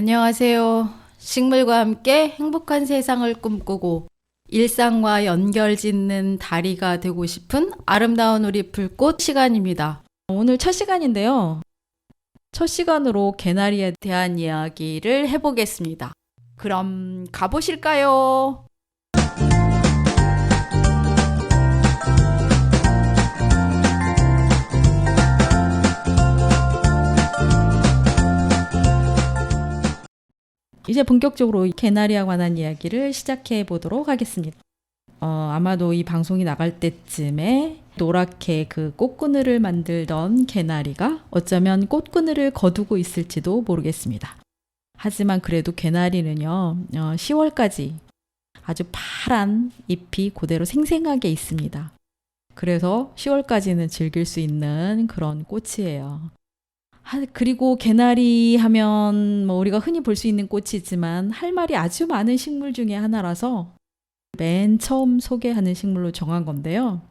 안녕하세요. 식물과 함께 행복한 세상을 꿈꾸고 일상과 연결짓는 다리가 되고 싶은 아름다운 우리 불꽃 시간입니다. 오늘 첫 시간인데요. 첫 시간으로 개나리에 대한 이야기를 해보겠습니다. 그럼 가보실까요? 이제 본격적으로 개나리와 관한 이야기를 시작해 보도록 하겠습니다. 아마도 이 방송이 나갈 때쯤에 노랗게 그 꽃그늘을 만들던 개나리가 어쩌면 꽃그늘을 거두고 있을지도 모르겠습니다. 하지만 그래도 개나리는요, 10월까지 아주 파란 잎이 그대로 생생하게 있습니다. 그래서 10월까지는 즐길 수 있는 그런 꽃이에요. 그리고 개나리 하면 뭐 우리가 흔히 볼 수 있는 꽃이지만 할 말이 아주 많은 식물 중에 하나라서 맨 처음 소개하는 식물로 정한 건데요.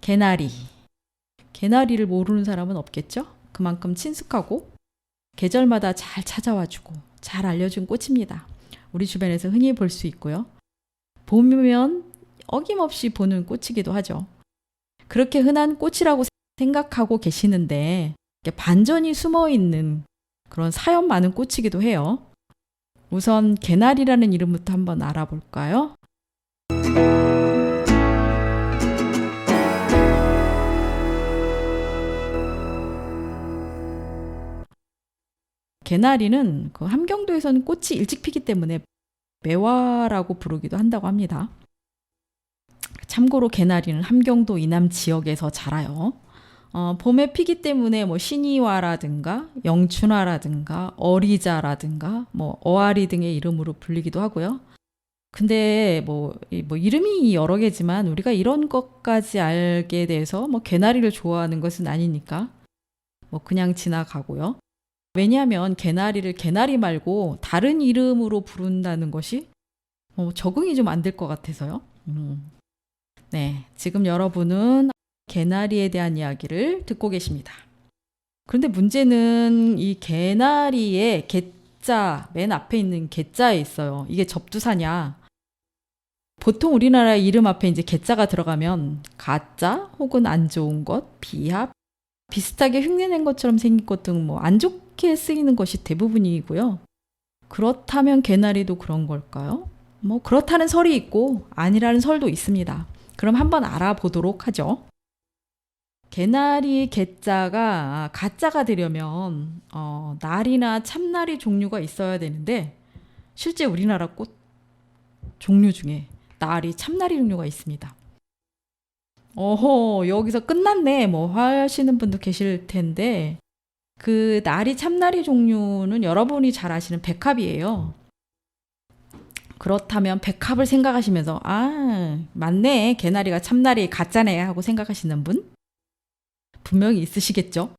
개나리. 개나리를 모르는 사람은 없겠죠? 그만큼 친숙하고 계절마다 잘 찾아와주고 잘 알려준 꽃입니다. 우리 주변에서 흔히 볼 수 있고요. 보면 어김없이 보는 꽃이기도 하죠. 그렇게 흔한 꽃이라고 생각하고 계시는데 반전이 숨어있는 그런 사연 많은 꽃이기도 해요. 우선 개나리라는 이름부터 한번 알아볼까요? 개나리는 그 함경도에서는 꽃이 일찍 피기 때문에 매화라고 부르기도 한다고 합니다. 참고로 개나리는 함경도 이남 지역에서 자라요. 봄에 피기 때문에 뭐 신이화라든가 영춘화라든가 어리자라든가 뭐 어아리 등의 이름으로 불리기도 하고요. 근데 뭐 이름이 여러 개지만 우리가 이런 것까지 알게 돼서 뭐 개나리를 좋아하는 것은 아니니까 뭐 그냥 지나가고요. 왜냐하면 개나리를 개나리 말고 다른 이름으로 부른다는 것이 적응이 좀 안 될 것 같아서요. 네, 지금 여러분은 개나리에 대한 이야기를 듣고 계십니다. 그런데 문제는 이 개나리의 개자, 맨 앞에 있는 개자에 있어요. 이게 접두사냐? 보통 우리나라 이름 앞에 이제 개자가 들어가면 가짜 혹은 안 좋은 것, 비합, 비슷하게 흉내낸 것처럼 생긴 것 등 뭐 안 좋게 쓰이는 것이 대부분이고요. 그렇다면 개나리도 그런 걸까요? 뭐 그렇다는 설이 있고 아니라는 설도 있습니다. 그럼 한번 알아보도록 하죠. 개나리 개자가 가짜가 되려면 나리나 참나리 종류가 있어야 되는데 실제 우리나라 꽃 종류 중에 나리, 참나리 종류가 있습니다. 여기서 끝났네 뭐 하시는 분도 계실 텐데 그 나리, 참나리 종류는 여러분이 잘 아시는 백합이에요. 그렇다면 백합을 생각하시면서 맞네, 개나리가 참나리 가짜네 하고 생각하시는 분 분명히 있으시겠죠?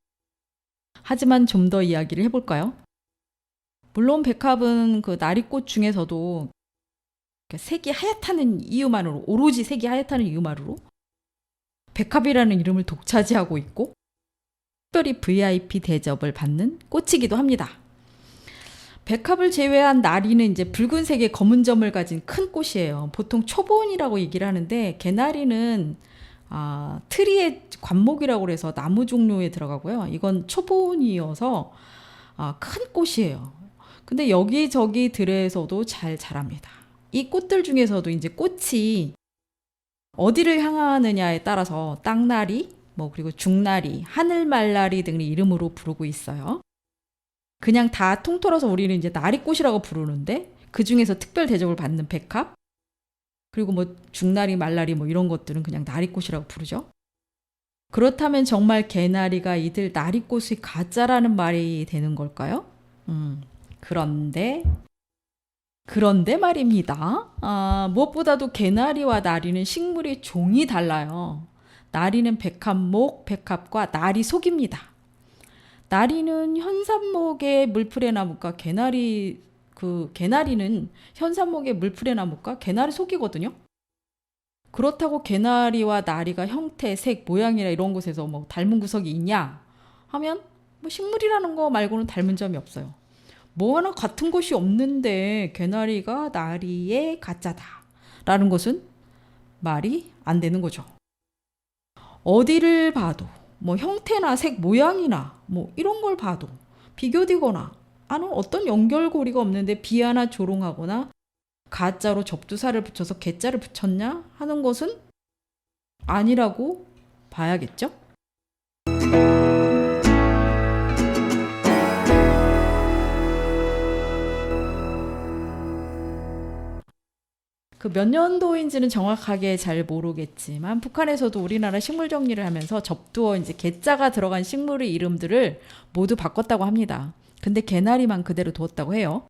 하지만 좀 더 이야기를 해볼까요? 물론 백합은 그 나리꽃 중에서도 색이 하얗다는 이유만으로, 오로지 색이 하얗다는 이유만으로 백합이라는 이름을 독차지하고 있고 특별히 VIP 대접을 받는 꽃이기도 합니다. 백합을 제외한 나리는 이제 붉은색의 검은 점을 가진 큰 꽃이에요. 보통 초본이라고 얘기를 하는데 개나리는 트리의 관목이라고 해서 나무 종류에 들어가고요. 이건 초본이어서 큰 꽃이에요. 근데 여기저기 들에서도 잘 자랍니다. 이 꽃들 중에서도 이제 꽃이 어디를 향하느냐에 따라서 땅나리, 그리고 중나리, 하늘말나리 등의 이름으로 부르고 있어요. 그냥 다 통틀어서 우리는 이제 나리꽃이라고 부르는데 그 중에서 특별 대접을 받는 백합, 그리고 중나리, 말나리 이런 것들은 그냥 나리꽃이라고 부르죠. 그렇다면 정말 개나리가 이들 나리꽃이 가짜라는 말이 되는 걸까요? 그런데 말입니다. 무엇보다도 개나리와 나리는 식물의 종이 달라요. 나리는 백합목, 백합과 나리 속입니다. 나리는 현산목의 물풀의 나무과 개나리는 현산목의 물풀의 나무과 개나리 속이거든요. 그렇다고 개나리와 나리가 형태, 색, 모양이나 이런 것에서 닮은 구석이 있냐 하면 식물이라는 거 말고는 닮은 점이 없어요. 뭐 하나 같은 것이 없는데 개나리가 나리의 가짜다 라는 것은 말이 안 되는 거죠. 어디를 봐도 뭐 형태나 색 모양이나 뭐 이런 걸 봐도 비교되거나 아는 어떤 연결고리가 없는데 비하나 조롱하거나 가짜로 접두사를 붙여서 개짜를 붙였냐 하는 것은 아니라고 봐야겠죠? 그 몇 년도인지는 정확하게 잘 모르겠지만 북한에서도 우리나라 식물 정리를 하면서 접두어 이제 개자가 들어간 식물의 이름들을 모두 바꿨다고 합니다. 근데 개나리만 그대로 두었다고 해요.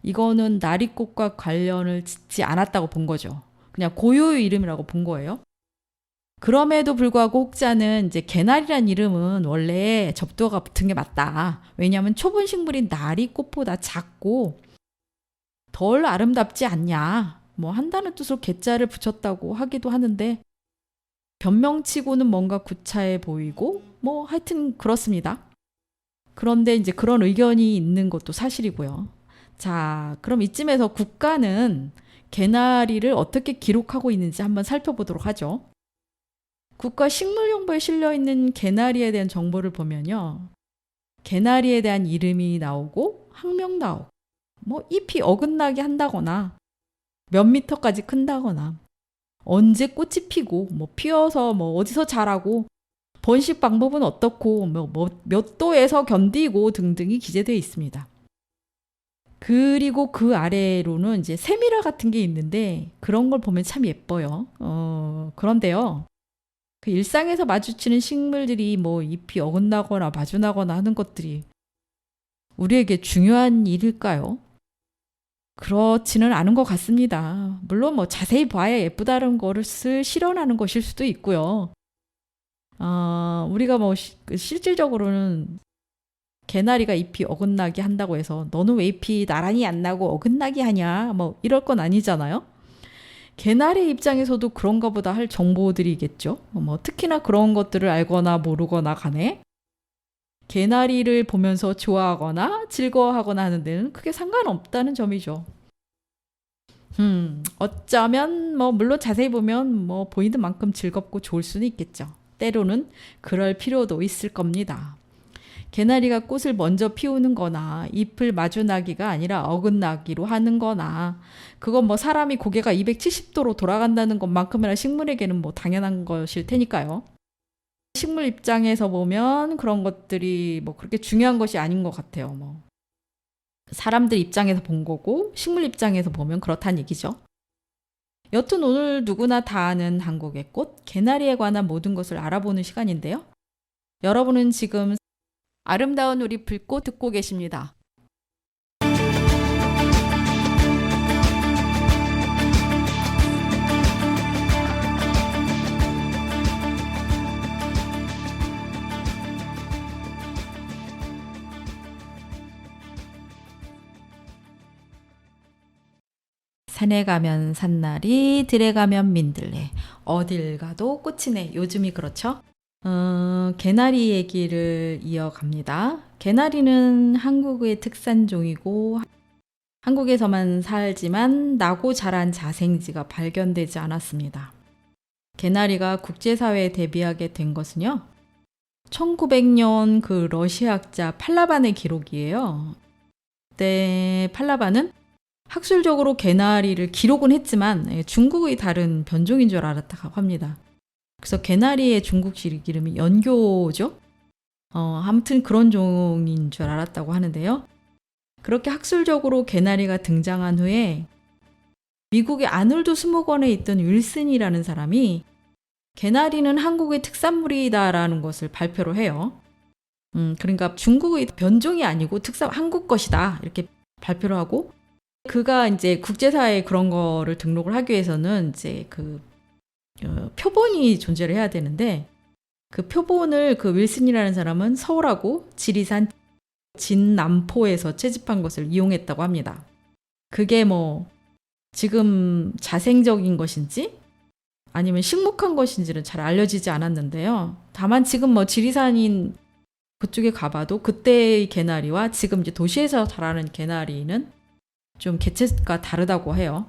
이거는 나리꽃과 관련을 짓지 않았다고 본 거죠. 그냥 고유의 이름이라고 본 거예요. 그럼에도 불구하고 혹자는 이제 개나리란 이름은 원래 접두어가 붙은 게 맞다. 왜냐하면 초본 식물인 나리꽃보다 작고 덜 아름답지 않냐. 뭐 한다는 뜻으로 개자를 붙였다고 하기도 하는데 변명치고는 뭔가 구차해 보이고 뭐 하여튼 그렇습니다. 그런데 이제 그런 의견이 있는 것도 사실이고요. 자, 그럼 이쯤에서 국가는 개나리를 어떻게 기록하고 있는지 한번 살펴보도록 하죠. 국가식물정보에 실려있는 개나리에 대한 정보를 보면요. 개나리에 대한 이름이 나오고 학명 나오고 뭐 잎이 어긋나게 한다거나 몇 미터까지 큰다거나 언제 꽃이 피고 뭐 피어서 뭐 어디서 자라고 번식 방법은 어떻고 몇 도에서 견디고 등등이 기재되어 있습니다. 그리고 그 아래로는 이제 세밀화 같은 게 있는데 그런 걸 보면 참 예뻐요. 그런데요. 그 일상에서 마주치는 식물들이 뭐 잎이 어긋나거나 마주나거나 하는 것들이 우리에게 중요한 일일까요? 그렇지는 않은 것 같습니다. 물론 뭐 자세히 봐야 예쁘다는 거를 실현하는 것일 수도 있고요. 우리가 뭐 실질적으로는 개나리가 잎이 어긋나게 한다고 해서 너는 왜 잎이 나란히 안 나고 어긋나게 하냐 뭐 이럴 건 아니잖아요. 개나리 입장에서도 그런가 보다 할 정보들이겠죠. 뭐 특히나 그런 것들을 알거나 모르거나 간에 개나리를 보면서 좋아하거나 즐거워하거나 하는 데는 크게 상관없다는 점이죠. 어쩌면 뭐 물론 자세히 보면 뭐 보이는 만큼 즐겁고 좋을 수는 있겠죠. 때로는 그럴 필요도 있을 겁니다. 개나리가 꽃을 먼저 피우는 거나 잎을 마주나기가 아니라 어긋나기로 하는 거나 그건 뭐 사람이 고개가 270도로 돌아간다는 것만큼이나 식물에게는 뭐 당연한 것일 테니까요. 식물 입장에서 보면 그런 것들이 뭐 그렇게 중요한 것이 아닌 것 같아요. 뭐 사람들 입장에서 본 거고 식물 입장에서 보면 그렇다는 얘기죠. 여튼 오늘 누구나 다 아는 한국의 꽃, 개나리에 관한 모든 것을 알아보는 시간인데요. 여러분은 지금 아름다운 우리 불꽃 듣고 계십니다. 산에 가면 산나리, 들에 가면 민들레, 어딜 가도 꽃이네. 요즘이 그렇죠? 개나리 얘기를 이어갑니다. 개나리는 한국의 특산종이고 한국에서만 살지만 나고 자란 자생지가 발견되지 않았습니다. 개나리가 국제사회에 데뷔하게 된 것은요. 1900년 그 러시아학자 팔라반의 기록이에요. 그때 팔라반은 학술적으로 개나리를 기록은 했지만 중국의 다른 변종인 줄 알았다고 합니다. 그래서 개나리의 중국식 이름이 연교죠. 아무튼 그런 종인 줄 알았다고 하는데요. 그렇게 학술적으로 개나리가 등장한 후에 미국의 아놀드 수목원에 있던 윌슨이라는 사람이 개나리는 한국의 특산물이다라는 것을 발표를 해요. 그러니까 중국의 변종이 아니고 한국 것이다 이렇게 발표를 하고 그가 이제 국제사회에 그런 거를 등록을 하기 위해서는 이제 그 표본이 존재를 해야 되는데 그 표본을 그 윌슨이라는 사람은 서울하고 지리산 진남포에서 채집한 것을 이용했다고 합니다. 그게 뭐 지금 자생적인 것인지 아니면 식묵한 것인지는 잘 알려지지 않았는데요. 다만 지금 뭐 지리산인 그쪽에 가봐도 그때의 개나리와 지금 이제 도시에서 자라는 개나리는 좀 개체가 다르다고 해요.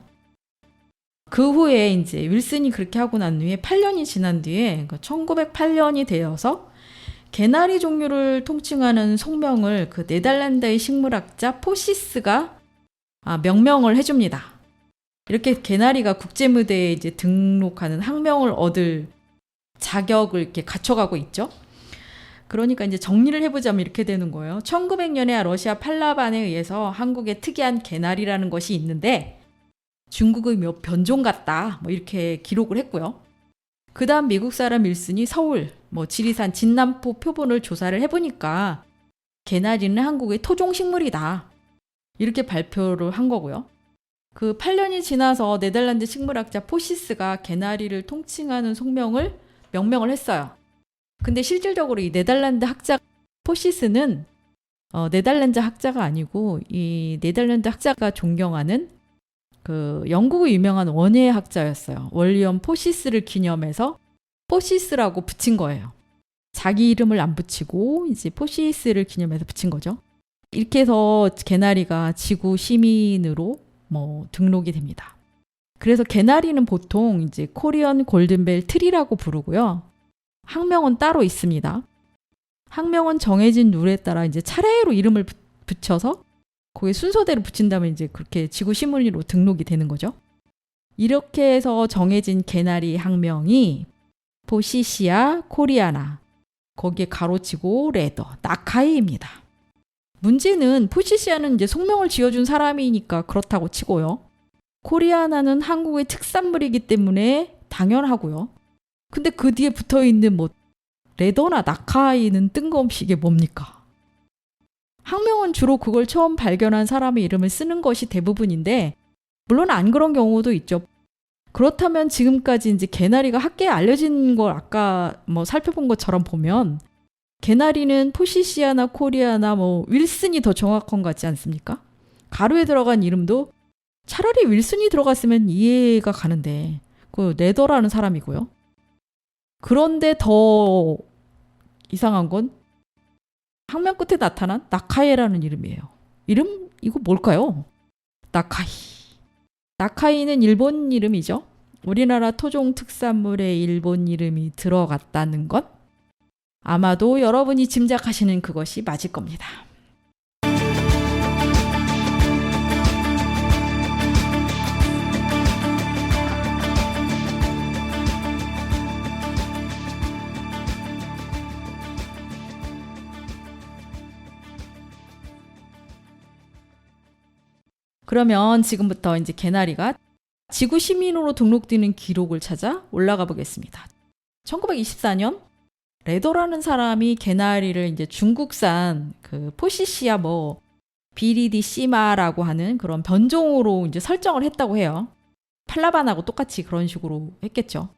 그 후에 이제 윌슨이 그렇게 하고 난 후에 8년이 지난 뒤에 1908년이 되어서 개나리 종류를 통칭하는 속명을 그 네덜란드의 식물학자 포시스가 명명을 해줍니다. 이렇게 개나리가 국제무대에 이제 등록하는 학명을 얻을 자격을 이렇게 갖춰가고 있죠. 그러니까 이제 정리를 해보자면 이렇게 되는 거예요. 1900년에 러시아 팔라반에 의해서 한국에 특이한 개나리라는 것이 있는데 중국의 몇 변종 같다 뭐 이렇게 기록을 했고요. 그 다음 미국 사람 윌슨이 서울, 지리산 진남포 표본을 조사를 해보니까 개나리는 한국의 토종식물이다. 이렇게 발표를 한 거고요. 그 8년이 지나서 네덜란드 식물학자 포시스가 개나리를 통칭하는 속명을 명명을 했어요. 근데 실질적으로 이 네덜란드 학자 포시스는 네덜란드 학자가 아니고 이 네덜란드 학자가 존경하는 그 영국의 유명한 원예 학자였어요. 월리엄 포시스를 기념해서 포시스라고 붙인 거예요. 자기 이름을 안 붙이고 이제 포시스를 기념해서 붙인 거죠. 이렇게 해서 개나리가 지구 시민으로 등록이 됩니다. 그래서 개나리는 보통 이제 코리안 골든벨 트리라고 부르고요. 학명은 따로 있습니다. 학명은 정해진 룰에 따라 이제 차례로 이름을 붙여서 거기에 순서대로 붙인다면 이제 그렇게 지구 시민으로 등록이 되는 거죠. 이렇게 해서 정해진 개나리 학명이 포시시아 코리아나, 거기에 가로치고 레더, 나카이입니다. 문제는 포시시아는 이제 속명을 지어준 사람이니까 그렇다고 치고요. 코리아나는 한국의 특산물이기 때문에 당연하고요. 근데 그 뒤에 붙어있는 레더나 나카이는 뜬금없이 이게 뭡니까? 학명은 주로 그걸 처음 발견한 사람의 이름을 쓰는 것이 대부분인데 물론 안 그런 경우도 있죠. 그렇다면 지금까지 이제 개나리가 학계에 알려진 걸 아까 살펴본 것처럼 보면 개나리는 포시시아나 코리아나 윌슨이 더 정확한 것 같지 않습니까? 가로에 들어간 이름도 차라리 윌슨이 들어갔으면 이해가 가는데 그 레더라는 사람이고요. 그런데 더 이상한 건 학명 끝에 나타난 나카이라는 이름이에요. 이름 이거 뭘까요? 나카이. 나카이는 일본 이름이죠. 우리나라 토종 특산물에 일본 이름이 들어갔다는 것? 아마도 여러분이 짐작하시는 그것이 맞을 겁니다. 그러면 지금부터 이제 개나리가 지구 시민으로 등록되는 기록을 찾아 올라가 보겠습니다. 1924년 레더라는 사람이 개나리를 이제 중국산 그 포시시아 비리디시마라고 하는 그런 변종으로 이제 설정을 했다고 해요. 팔라반하고 똑같이 그런 식으로 했겠죠.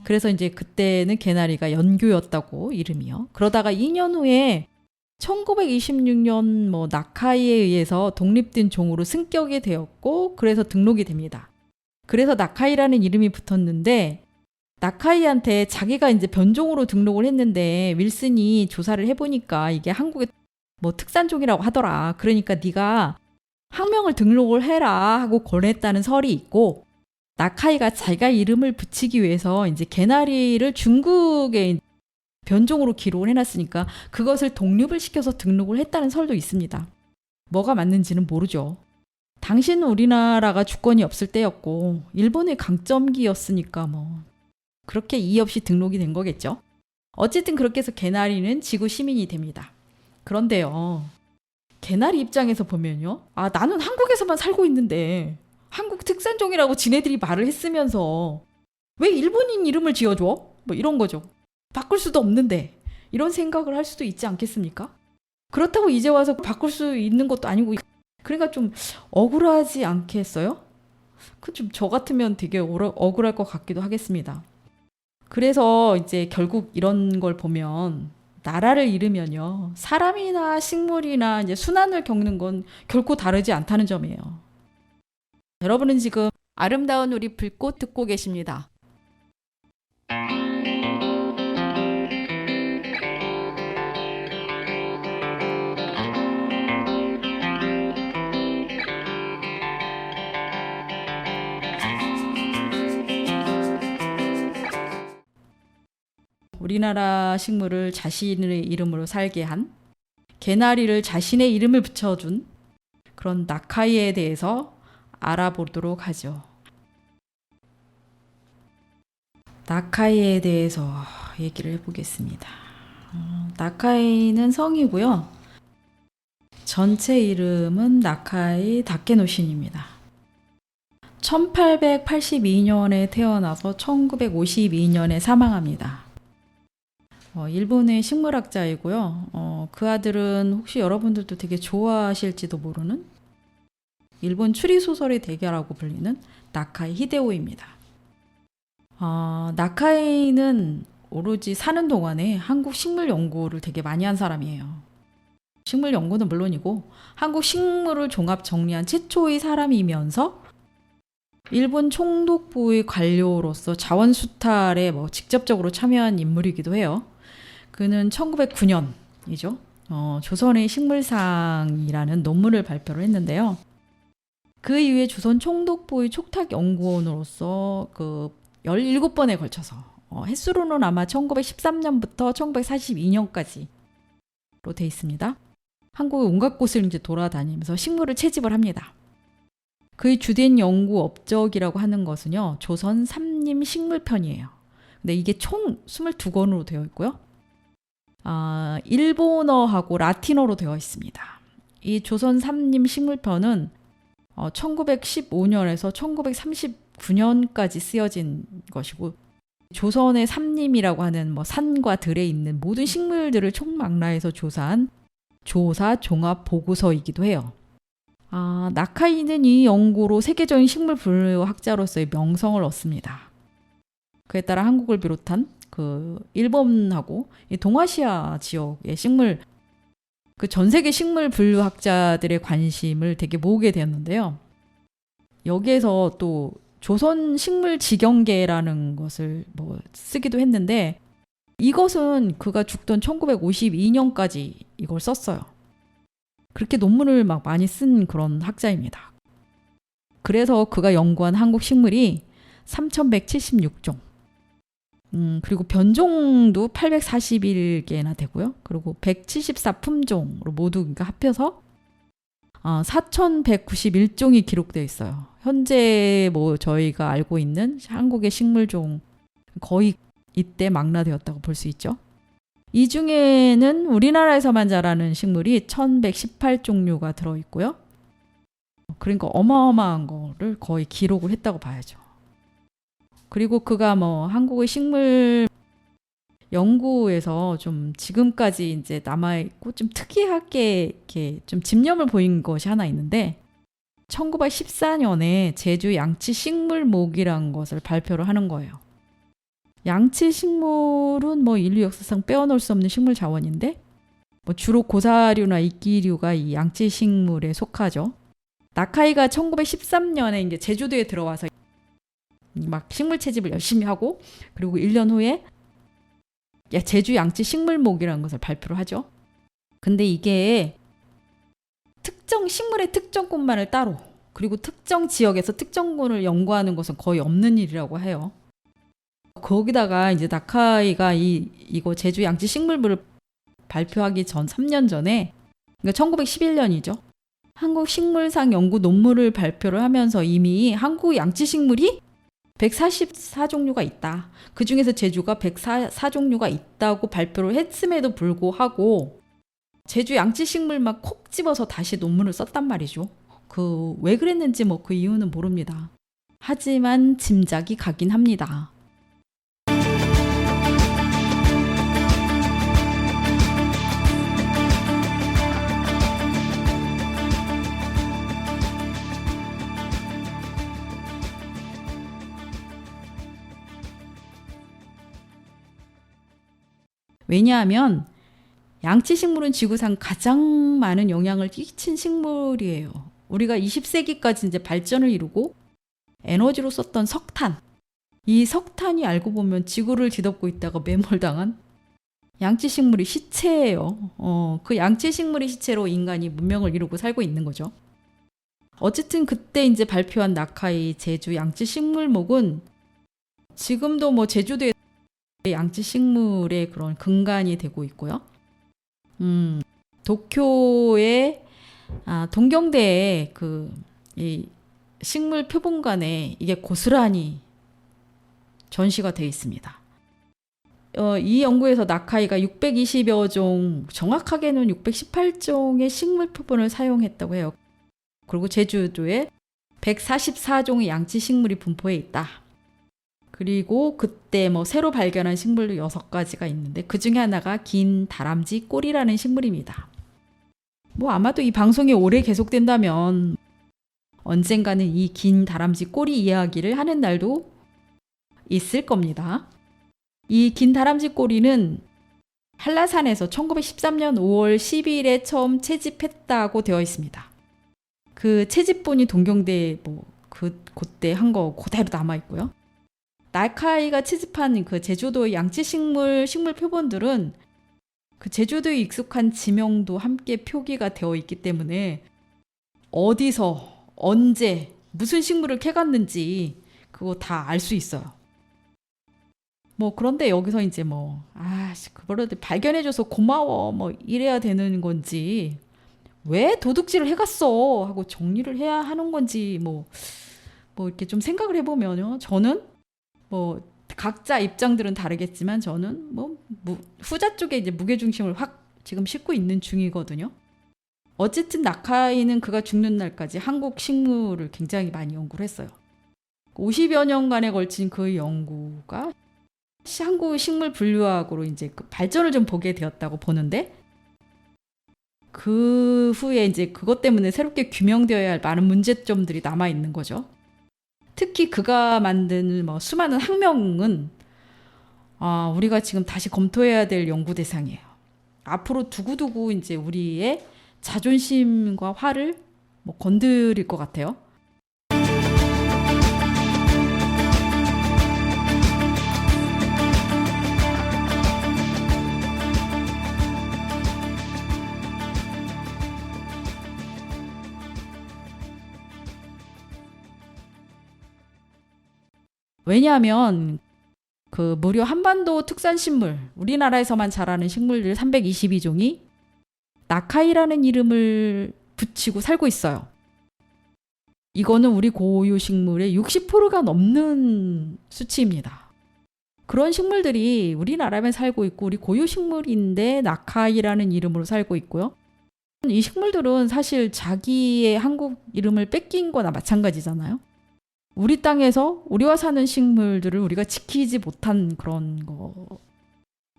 그래서 이제 그때는 개나리가 연교였다고 이름이요. 그러다가 2년 후에 1926년 나카이에 의해서 독립된 종으로 승격이 되었고 그래서 등록이 됩니다. 그래서 나카이라는 이름이 붙었는데 나카이한테 자기가 이제 변종으로 등록을 했는데 윌슨이 조사를 해보니까 이게 한국의 특산종이라고 하더라. 그러니까 네가 학명을 등록을 해라 하고 권했다는 설이 있고 나카이가 자기가 이름을 붙이기 위해서 이제 개나리를 중국에 변종으로 기록을 해놨으니까 그것을 독립을 시켜서 등록을 했다는 설도 있습니다. 뭐가 맞는지는 모르죠. 당시는 우리나라가 주권이 없을 때였고 일본의 강점기였으니까 그렇게 이의 없이 등록이 된 거겠죠. 어쨌든 그렇게 해서 개나리는 지구 시민이 됩니다. 그런데요. 개나리 입장에서 보면요. 나는 한국에서만 살고 있는데 한국 특산종이라고 지네들이 말을 했으면서 왜 일본인 이름을 지어줘? 이런 거죠. 바꿀 수도 없는데 이런 생각을 할 수도 있지 않겠습니까? 그렇다고 이제 와서 바꿀 수 있는 것도 아니고 그러니까 좀 억울하지 않겠어요? 좀 저 같으면 되게 억울할 것 같기도 하겠습니다. 그래서 이제 결국 이런 걸 보면 나라를 잃으면요. 사람이나 식물이나 이제 순환을 겪는 건 결코 다르지 않다는 점이에요. 여러분은 지금 아름다운 우리 불꽃 듣고 계십니다. 우리나라 식물을 자신의 이름으로 살게 한, 개나리를 자신의 이름을 붙여준 그런 나카이에 대해서 알아보도록 하죠. 나카이에 대해서 얘기를 해보겠습니다. 나카이는 성이고요. 전체 이름은 나카이 다케노신입니다. 1882년에 태어나서 1952년에 사망합니다. 일본의 식물학자이고요. 그 아들은 혹시 여러분들도 되게 좋아하실지도 모르는 일본 추리소설의 대가라고 불리는 나카이 히데오입니다. 나카이는 오로지 사는 동안에 한국 식물 연구를 되게 많이 한 사람이에요. 식물 연구는 물론이고 한국 식물을 종합 정리한 최초의 사람이면서 일본 총독부의 관료로서 자원 수탈에 직접적으로 참여한 인물이기도 해요. 그는 1909년이죠. 조선의 식물상이라는 논문을 발표를 했는데요. 그 이후에 조선 총독부의 촉탁연구원으로서 17번에 걸쳐서 횟수로는 아마 1913년부터 1942년까지로 돼 있습니다. 한국의 온갖 곳을 이제 돌아다니면서 식물을 채집을 합니다. 그의 주된 연구 업적이라고 하는 것은요, 조선 삼림 식물편이에요. 근데 이게 총 22권으로 되어 있고요. 일본어하고 라틴어로 되어 있습니다. 이 조선 삼림 식물편은 1915년에서 1939년까지 쓰여진 것이고, 조선의 삼림이라고 하는 산과 들에 있는 모든 식물들을 총망라해서 조사한 조사 종합 보고서이기도 해요. 나카이는 이 연구로 세계적인 식물 분류학자로서의 명성을 얻습니다. 그에 따라 한국을 비롯한 일본하고 동아시아 지역의 식물, 전 세계 식물 분류학자들의 관심을 되게 모으게 되었는데요. 여기에서 또 조선 식물 지경계라는 것을 쓰기도 했는데, 이것은 그가 죽던 1952년까지 이걸 썼어요. 그렇게 논문을 많이 쓴 그런 학자입니다. 그래서 그가 연구한 한국 식물이 3176종, 그리고 변종도 841개나 되고요. 그리고 174품종으로 모두 그러니까 합해서 4191종이 기록되어 있어요. 현재 저희가 알고 있는 한국의 식물종 거의 이때 망라되었다고 볼 수 있죠. 이 중에는 우리나라에서만 자라는 식물이 1118종류가 들어있고요. 그러니까 어마어마한 거를 거의 기록을 했다고 봐야죠. 그리고 그가 한국의 식물 연구에서 좀 지금까지 이제 남아있고 좀 특이하게 이렇게 좀 집념을 보인 것이 하나 있는데, 1914년에 제주 양치 식물목이라는 것을 발표를 하는 거예요. 양치 식물은 인류 역사상 빼어놓을 수 없는 식물 자원인데, 주로 고사류나 이끼류가 이 양치 식물에 속하죠. 나카이가 1913년에 이제 제주도에 들어와서 식물 채집을 열심히 하고, 그리고 1년 후에 제주 양치 식물목이라는 것을 발표를 하죠. 근데 이게 특정 식물의 특정군만을 따로, 그리고 특정 지역에서 특정군을 연구하는 것은 거의 없는 일이라고 해요. 거기다가 이제 나카이가 이거 제주 양치 식물부를 발표하기 전 3년 전에, 그러니까 1911년이죠. 한국 식물상 연구 논문을 발표를 하면서 이미 한국 양치 식물이 144종류가 있다. 그 중에서 제주가 104종류가 있다고 발표를 했음에도 불구하고 제주 양치 식물만 콕 집어서 다시 논문을 썼단 말이죠. 왜 그랬는지 그 이유는 모릅니다. 하지만 짐작이 가긴 합니다. 왜냐하면 양치식물은 지구상 가장 많은 영향을 끼친 식물이에요. 우리가 20세기까지 이제 발전을 이루고 에너지로 썼던 석탄, 이 석탄이 알고 보면 지구를 뒤덮고 있다가 매몰당한 양치식물의 시체예요. 그 양치식물의 시체로 인간이 문명을 이루고 살고 있는 거죠. 어쨌든 그때 이제 발표한 나카이 제주 양치식물목은 지금도 제주도에 양지 식물의 그런 근간이 되고 있고요. 도쿄의 동경대의 이 식물 표본관에 이게 고스란히 전시가 되어 있습니다. 이 연구에서 나카이가 620여 종, 정확하게는 618종의 식물 표본을 사용했다고 해요. 그리고 제주도에 144종의 양치 식물이 분포해 있다. 그리고 그때 새로 발견한 식물 6가지가 있는데 그 중에 하나가 긴 다람쥐 꼬리라는 식물입니다. 아마도 이 방송이 오래 계속된다면 언젠가는 이 긴 다람쥐 꼬리 이야기를 하는 날도 있을 겁니다. 이 긴 다람쥐 꼬리는 한라산에서 1913년 5월 10일에 처음 채집했다고 되어 있습니다. 그 채집본이 동경대에 그때 한 거 그대로 남아 있고요. 나카이가 채집한 그 제주도의 양치 식물 표본들은 그 제주도에 익숙한 지명도 함께 표기가 되어 있기 때문에 어디서 언제 무슨 식물을 캐갔는지 그거 다 알 수 있어요. 그런데 여기서 이제 그거를 발견해줘서 고마워 이래야 되는 건지 왜 도둑질을 해갔어 하고 정리를 해야 하는 건지 이렇게 좀 생각을 해보면요. 저는 각자 입장들은 다르겠지만 저는 후자 쪽에 이제 무게중심을 확 지금 싣고 있는 중이거든요. 어쨌든 나카이는 그가 죽는 날까지 한국 식물을 굉장히 많이 연구를 했어요. 50여 년간에 걸친 그 연구가 한국 식물 분류학으로 이제 발전을 좀 보게 되었다고 보는데 그 후에 이제 그것 때문에 새롭게 규명되어야 할 많은 문제점들이 남아 있는 거죠. 특히 그가 만든 수많은 학명은 우리가 지금 다시 검토해야 될 연구 대상이에요. 앞으로 두고두고 이제 우리의 자존심과 화를 건드릴 것 같아요. 왜냐하면 무려 한반도 특산식물, 우리나라에서만 자라는 식물들 322종이 나카이라는 이름을 붙이고 살고 있어요. 이거는 우리 고유 식물의 60%가 넘는 수치입니다. 그런 식물들이 우리나라에 살고 있고 우리 고유 식물인데 나카이라는 이름으로 살고 있고요. 이 식물들은 사실 자기의 한국 이름을 뺏긴 거나 마찬가지잖아요. 우리 땅에서 우리와 사는 식물들을 우리가 지키지 못한 그런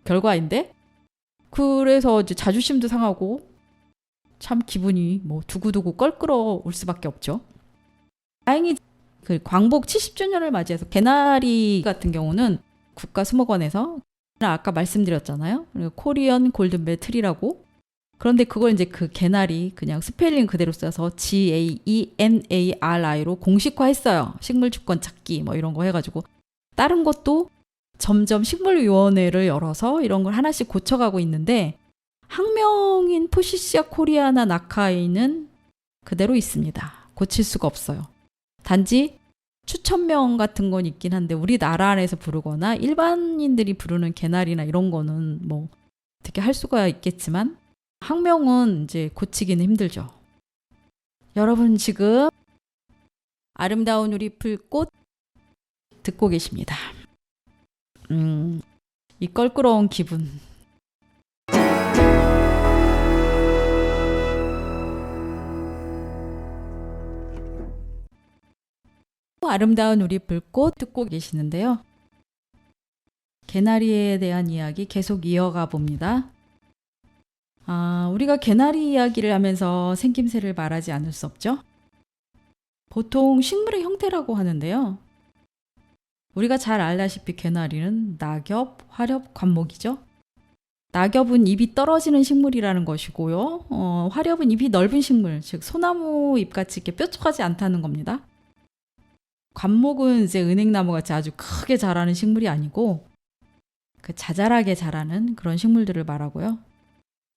결과인데 그래서 이제 자존심도 상하고 참 기분이 두고두고 껄끄러울 수밖에 없죠. 다행히 그 광복 70주년을 맞이해서 개나리 같은 경우는 국가수목원에서 아까 말씀드렸잖아요. 코리안 골든벨 트리라고. 그런데 그걸 이제 그 개나리 그냥 스펠링 그대로 써서 GAENARI로 공식화했어요. 식물주권 찾기 이런 거 해가지고 다른 것도 점점 식물위원회를 열어서 이런 걸 하나씩 고쳐가고 있는데 학명인 포시시아 코리아나 나카이는 그대로 있습니다. 고칠 수가 없어요. 단지 추천명 같은 건 있긴 한데 우리나라 안에서 부르거나 일반인들이 부르는 개나리나 이런 거는 어떻게 할 수가 있겠지만 학명은 이제 고치기는 힘들죠. 여러분 지금 아름다운 우리 풀꽃 듣고 계십니다. 이 껄끄러운 기분. 아름다운 우리 불꽃 듣고 계시는데요. 개나리에 대한 이야기 계속 이어가 봅니다. 우리가 개나리 이야기를 하면서 생김새를 말하지 않을 수 없죠. 보통 식물의 형태라고 하는데요. 우리가 잘 알다시피 개나리는 낙엽, 화렵, 관목이죠. 낙엽은 잎이 떨어지는 식물이라는 것이고요. 화렵은 잎이 넓은 식물, 즉 소나무 잎같이 이렇게 뾰족하지 않다는 겁니다. 관목은 이제 은행나무 같이 아주 크게 자라는 식물이 아니고 자잘하게 자라는 그런 식물들을 말하고요.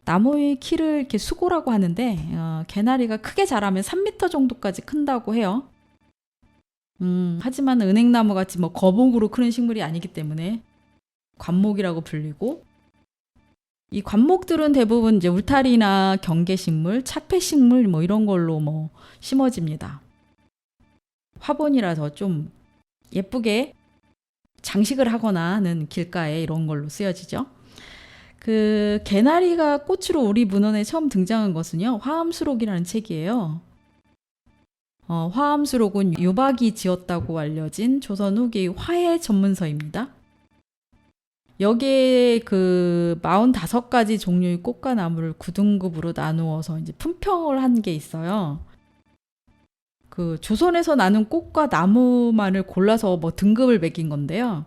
나무의 키를 이렇게 수고라고 하는데 개나리가 크게 자라면 3m 정도까지 큰다고 해요. 하지만 은행나무 같이 거봉으로 크는 식물이 아니기 때문에 관목이라고 불리고, 이 관목들은 대부분 이제 울타리나 경계식물, 차폐식물 뭐 이런 걸로 뭐 심어집니다. 화분이라서 좀 예쁘게 장식을 하거나 하는 길가에 이런 걸로 쓰여지죠. 그 개나리가 꽃으로 우리 문헌에 처음 등장한 것은요, 화암수록이라는 책이에요. 화암수록은 유박이 지었다고 알려진 조선 후기 화해 전문서입니다. 여기에 그 45가지 종류의 꽃과 나무를 9등급으로 나누어서 이제 품평을 한 게 있어요. 그 조선에서 나는 꽃과 나무만을 골라서 뭐 등급을 매긴 건데요.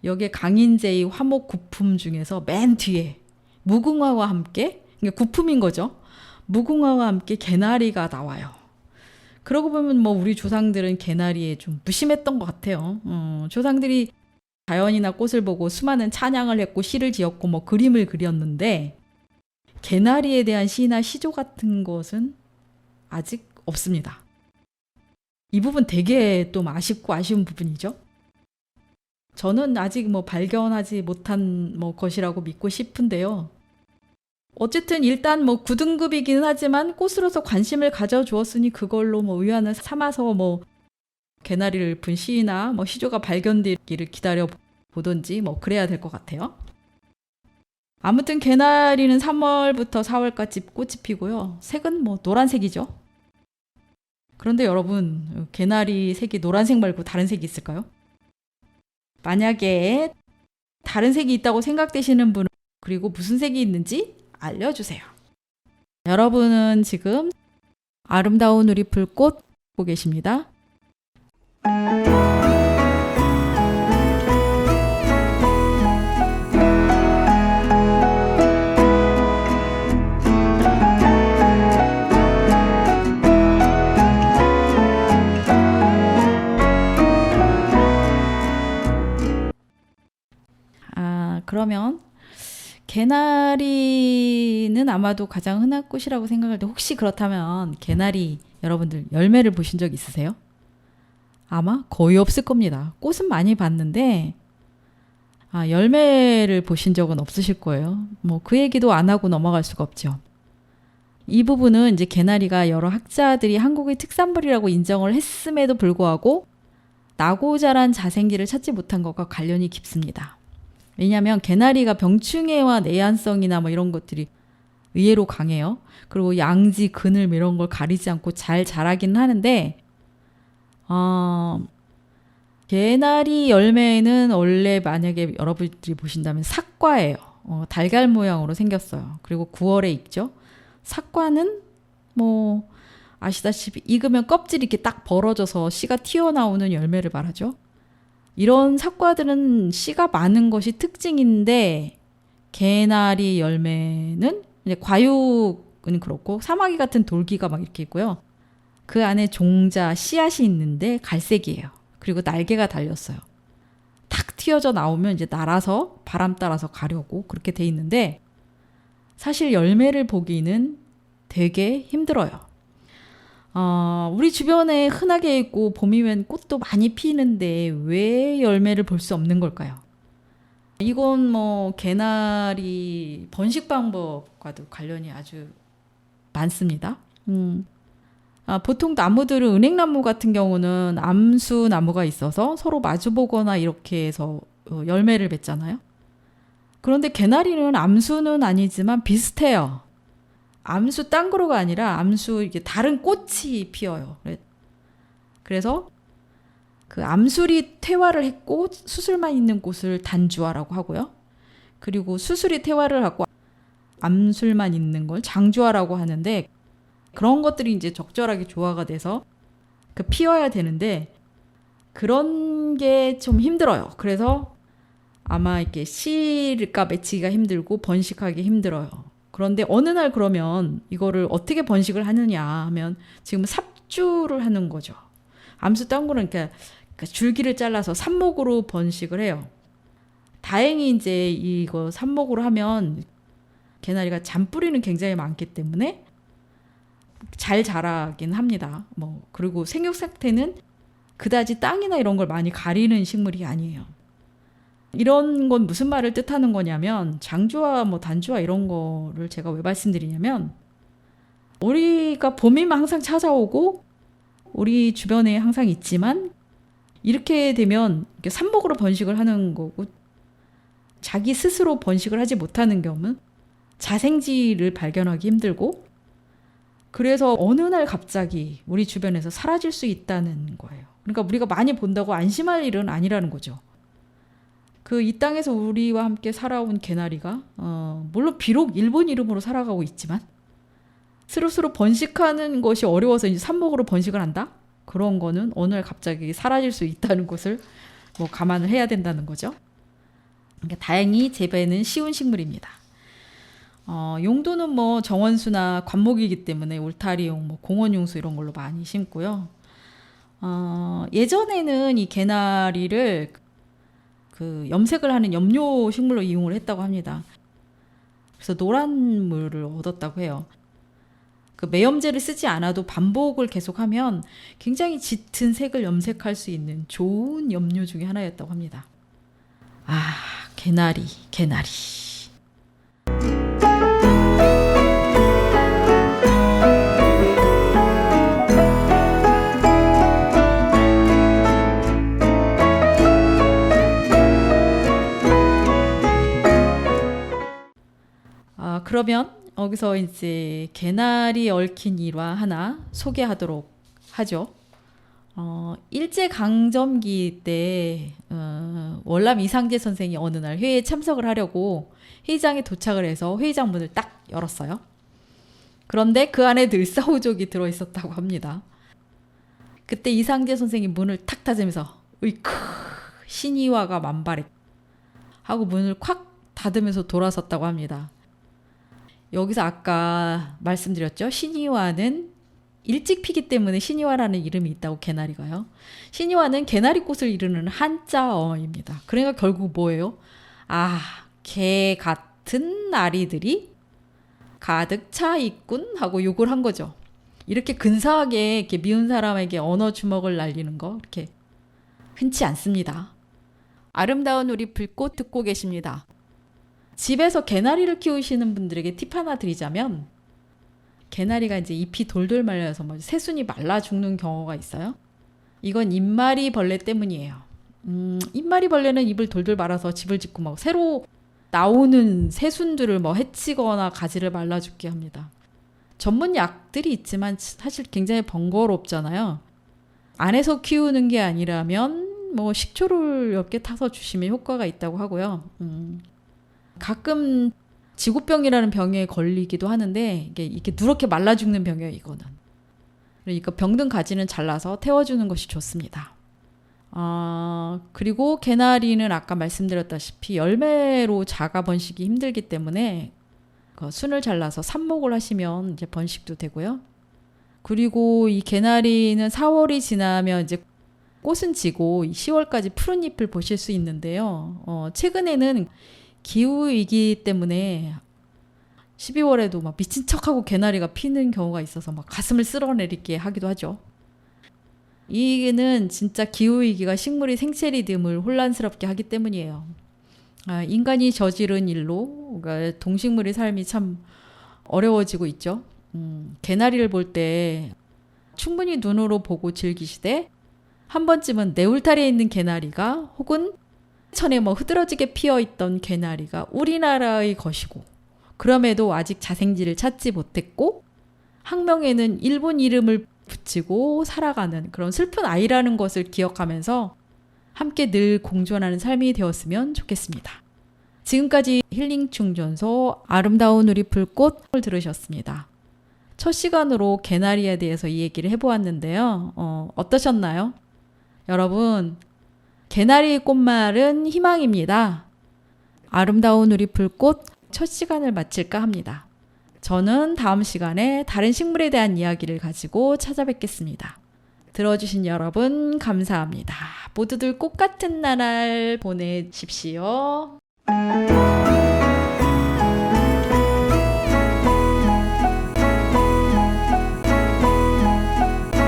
여기에 강인제의 화목 구품 중에서 맨 뒤에 무궁화와 함께, 그러니까 구품인 거죠. 무궁화와 함께 개나리가 나와요. 그러고 보면 뭐 우리 조상들은 개나리에 좀 무심했던 것 같아요. 조상들이 자연이나 꽃을 보고 수많은 찬양을 했고 시를 지었고 뭐 그림을 그렸는데 개나리에 대한 시나 시조 같은 것은 아직 없습니다. 이 부분 되게 좀 아쉽고 아쉬운 부분이죠. 저는 아직 뭐 발견하지 못한 뭐 것이라고 믿고 싶은데요. 어쨌든 일단 뭐 9등급이기는 하지만 꽃으로서 관심을 가져주었으니 그걸로 뭐 의안을 삼아서 뭐 개나리를 분 시나 뭐 시조가 발견되기를 기다려 보던지 뭐 그래야 될 것 같아요. 아무튼 개나리는 3월부터 4월까지 꽃이 피고요. 색은 뭐 노란색이죠. 그런데 여러분, 개나리 색이 노란색 말고 다른 색이 있을까요? 만약에 다른 색이 있다고 생각되시는 분은 그리고 무슨 색이 있는지 알려주세요. 여러분은 지금 아름다운 우리 불꽃 보고 계십니다. 그러면 개나리는 아마도 가장 흔한 꽃이라고 생각할 때 혹시 그렇다면 개나리 여러분들 열매를 보신 적 있으세요? 아마 거의 없을 겁니다. 꽃은 많이 봤는데 열매를 보신 적은 없으실 거예요. 뭐 그 얘기도 안 하고 넘어갈 수가 없죠. 이 부분은 이제 개나리가 여러 학자들이 한국의 특산물이라고 인정을 했음에도 불구하고 나고 자란 자생기를 찾지 못한 것과 관련이 깊습니다. 왜냐하면 개나리가 병충해와 내한성이나 뭐 이런 것들이 의외로 강해요. 그리고 양지, 그늘 이런 걸 가리지 않고 잘 자라긴 하는데 개나리 열매는 원래 만약에 여러분들이 보신다면 삭과예요. 달걀 모양으로 생겼어요. 그리고 9월에 익죠. 삭과는 뭐 아시다시피 익으면 껍질이 이렇게 딱 벌어져서 씨가 튀어나오는 열매를 말하죠. 이런 삭과들은 씨가 많은 것이 특징인데 개나리 열매는 이제 과육은 그렇고 사마귀 같은 돌기가 막 이렇게 있고요. 그 안에 종자, 씨앗이 있는데 갈색이에요. 그리고 날개가 달렸어요. 탁 튀어져 나오면 이제 날아서 바람 따라서 가려고 그렇게 돼 있는데 사실 열매를 보기는 되게 힘들어요. 우리 주변에 흔하게 있고 봄이면 꽃도 많이 피는데 왜 열매를 볼 수 없는 걸까요? 이건 뭐 개나리 번식 방법과도 관련이 아주 많습니다. 보통 나무들은 은행나무 같은 경우는 암수 나무가 있어서 서로 마주보거나 이렇게 해서 열매를 맺잖아요. 그런데 개나리는 암수는 아니지만 비슷해요. 암수 딴 그루가 아니라 암수 이게 다른 꽃이 피어요. 그래서 그 암술이 퇴화를 했고 수술만 있는 꽃을 단주화라고 하고요. 그리고 수술이 퇴화를 하고 암술만 있는 걸 장주화라고 하는데 그런 것들이 이제 적절하게 조화가 돼서 그 피어야 되는데 그런 게 좀 힘들어요. 그래서 아마 이렇게 씨가 맺히기가 힘들고 번식하기 힘들어요. 그런데 어느 날 그러면 이거를 어떻게 번식을 하느냐 하면 지금 삽주를 하는 거죠. 암수 땅굴은 그러니까 줄기를 잘라서 삽목으로 번식을 해요. 다행히 이제 이거 삽목으로 하면 개나리가 잔뿌리는 굉장히 많기 때문에 잘 자라긴 합니다. 그리고 생육 상태는 그다지 땅이나 이런 걸 많이 가리는 식물이 아니에요. 이런 건 무슨 말을 뜻하는 거냐면 장주와 뭐 단주와 이런 거를 제가 왜 말씀드리냐면 우리가 봄이면 항상 찾아오고 우리 주변에 항상 있지만 이렇게 되면 이렇게 삽목으로 번식을 하는 거고 자기 스스로 번식을 하지 못하는 경우는 자생지를 발견하기 힘들고 그래서 어느 날 갑자기 우리 주변에서 사라질 수 있다는 거예요. 그러니까 우리가 많이 본다고 안심할 일은 아니라는 거죠. 그 이 땅에서 우리와 함께 살아온 개나리가 물론 비록 일본 이름으로 살아가고 있지만 스스로 번식하는 것이 어려워서 이제 삽목으로 번식을 한다? 그런 거는 어느 날 갑자기 사라질 수 있다는 것을 뭐 감안을 해야 된다는 거죠. 그러니까 다행히 재배는 쉬운 식물입니다. 용도는 뭐 정원수나 관목이기 때문에 울타리용, 뭐 공원용수 이런 걸로 많이 심고요. 예전에는 이 개나리를 그 염색을 하는 염료 식물로 이용을 했다고 합니다. 그래서 노란 물을 얻었다고 해요. 그 매염제를 쓰지 않아도 반복을 계속하면 굉장히 짙은 색을 염색할 수 있는 좋은 염료 중에 하나였다고 합니다. 개나리. 그러면 여기서 이제 개나리 얽힌 일화 하나 소개하도록 하죠. 일제강점기 때 월남 이상재 선생이 어느 날 회의에 참석을 하려고 회의장에 도착을 해서 회의장 문을 딱 열었어요. 그런데 그 안에 늘사오족이 들어있었다고 합니다. 그때 이상재 선생이 문을 탁 닫으면서 으이크 신이화가 만발했 하고 문을 콱 닫으면서 돌아섰다고 합니다. 여기서 아까 말씀드렸죠. 신이화는 일찍 피기 때문에 신이화라는 이름이 있다고 개나리가요. 신이화는 개나리꽃을 이루는 한자어입니다. 그러니까 결국 뭐예요? 개 같은 나리들이 가득 차 있군 하고 욕을 한 거죠. 이렇게 근사하게 이렇게 미운 사람에게 언어 주먹을 날리는 거 이렇게 흔치 않습니다. 아름다운 우리 불꽃 듣고 계십니다. 집에서 개나리를 키우시는 분들에게 팁 하나 드리자면 개나리가 이제 잎이 돌돌 말려서 새순이 말라 죽는 경우가 있어요. 이건 잎마리 벌레 때문이에요. 잎마리 벌레는 잎을 돌돌 말아서 집을 짓고 막 새로 나오는 새순들을 해치거나 가지를 말라 죽게 합니다. 전문 약들이 있지만 사실 굉장히 번거롭잖아요. 안에서 키우는 게 아니라면 식초를 몇 개 타서 주시면 효과가 있다고 하고요. 가끔 지구병이라는 병에 걸리기도 하는데 이게 누렇게 말라 죽는 병이에요, 이거는. 그러니까 병든 가지는 잘라서 태워주는 것이 좋습니다. 그리고 개나리는 아까 말씀드렸다시피 열매로 자가 번식이 힘들기 때문에 순을 잘라서 삽목을 하시면 이제 번식도 되고요. 그리고 이 개나리는 4월이 지나면 이제 꽃은 지고 10월까지 푸른 잎을 보실 수 있는데요. 최근에는 기후이기 때문에 12월에도 막 미친 척하고 개나리가 피는 경우가 있어서 막 가슴을 쓸어내리게 하기도 하죠. 이는 진짜 기후위기가 식물의 생체 리듬을 혼란스럽게 하기 때문이에요. 인간이 저지른 일로 그러니까 동식물의 삶이 참 어려워지고 있죠. 개나리를 볼 때 충분히 눈으로 보고 즐기시되 한 번쯤은 내 울타리에 있는 개나리가 혹은 천에 흐드러지게 피어있던 개나리가 우리나라의 것이고 그럼에도 아직 자생지를 찾지 못했고 학명에는 일본 이름을 붙이고 살아가는 그런 슬픈 아이라는 것을 기억하면서 함께 늘 공존하는 삶이 되었으면 좋겠습니다. 지금까지 힐링 충전소 아름다운 우리 불꽃을 들으셨습니다. 첫 시간으로 개나리에 대해서 이 얘기를 해보았는데요. 어떠셨나요? 여러분, 개나리 꽃말은 희망입니다. 아름다운 우리 불꽃 첫 시간을 마칠까 합니다. 저는 다음 시간에 다른 식물에 대한 이야기를 가지고 찾아뵙겠습니다. 들어주신 여러분 감사합니다. 모두들 꽃 같은 나날 보내십시오.